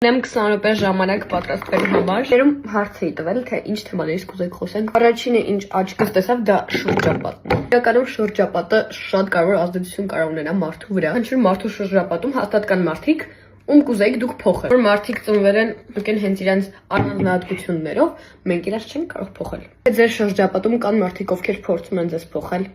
Ունեմ 20 րոպե ժամանակ պատրաստվելու համար։ Երում հարց էի տվել, թե ինչ թեմաներից կուզեք խոսենք։ Առաջինը ինչ աչքս տեսավ, դա շրջապատն է։ Իրականում շրջապատը շատ կարևոր ազդեցություն կարող ունենա մարդու վրա։ Ինչ որ մարդու շրջապատում հաստատ կան մարդիկ, ում կուզեիք դուք փոխել։ Որ մարդիկ ծնվել են եկել հենց իրենց առանձնահատկություններով, մենք իրաց չենք կարող փոխել։ Ձեր շրջապատում կան մարդիկ, ովքեր փորձում են ձեզ փոխել։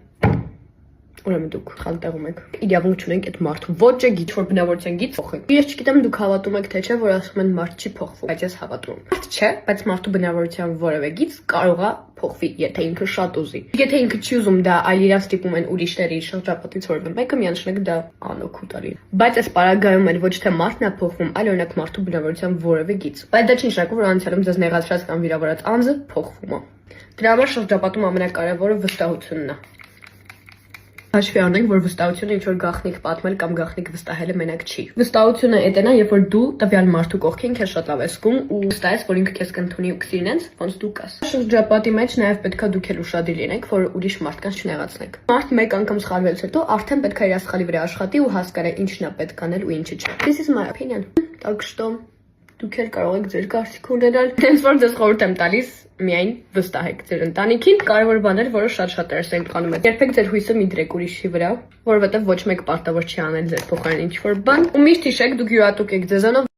Ուրեմն դուք խալ տեղում եք։ Իրավունք չունենք այդ մարդու ոճը, գիծ որ բնավորության գիծ փոխել։ Ես չգիտեմ դուք հավատում եք թե չէ, որ ասում են մարդ չի փոխվում, բայց ես հավատում եմ։ Մարդ չէ, բայց մարդու բնավորության որևէ գիծ կարող է փոխվի, եթե ինքը շատ ուզի։ Եթե ինքը չի ուզում դա, այլ իրան ստիպում են ուրիշների շրջապատից որևէ մեկը, միանշանակ դա անօգուտ է։ Բայց այս պարագայում էլ ոչ թե մարդն է փոխվում, այլ օրինակ մարդու բնավորության որևէ գիծ։ Բայց դա չի նշանակում, որ անցյալում ձեզ նեղացրած կամ վիրավորած անձը փոխվում է։ Դրա համար շրջապատում ամենակարևորը վստահությունն է։ Հաշվի առնենք, որ վստահությունը ինչ որ գաղտնիք պատմել կամ գաղտնիք վստահելը մենակ չի։ Վստահությունը էդ է, երբ որ դու տվյալ մարդու կողքին քեզ շատ լավ ես զգում ու վստահ ես, որ ինքը քեզ կընդունի ու կսիրի նենց, ոնց դու կաս։ Շրջապատի մեջ նաև պետքա դուք էլ ուշադիր լինեք, որ ուրիշ մարդկանց չնեղացնեք։ Մարդ մեկ անգամ սխալվելուց հետո արդեն պետքա իր սխալի վրա աշխատի ու հասկանա ինչն է պետք անել ու ինչը չէ։ This is my opinion. Так что դուք էլ կարող եք ձեր կարծիք ունենալ։ Հենց որ ձեզ խորհուրդ եմ տալիս միայն վստահեք ձեր ընտանիքին, կարևոր բաներ, որը շատ երես անում եք։ Երբեք ձեր հույսը մի դրեք ուրիշի վրա, որովհետև ոչ մեկ պարտավոր չի անել ձեր փոխարեն ինչ-որ բան։ Ու միշտ հիշեք, դուք յուրատուկ եք ձեզանով,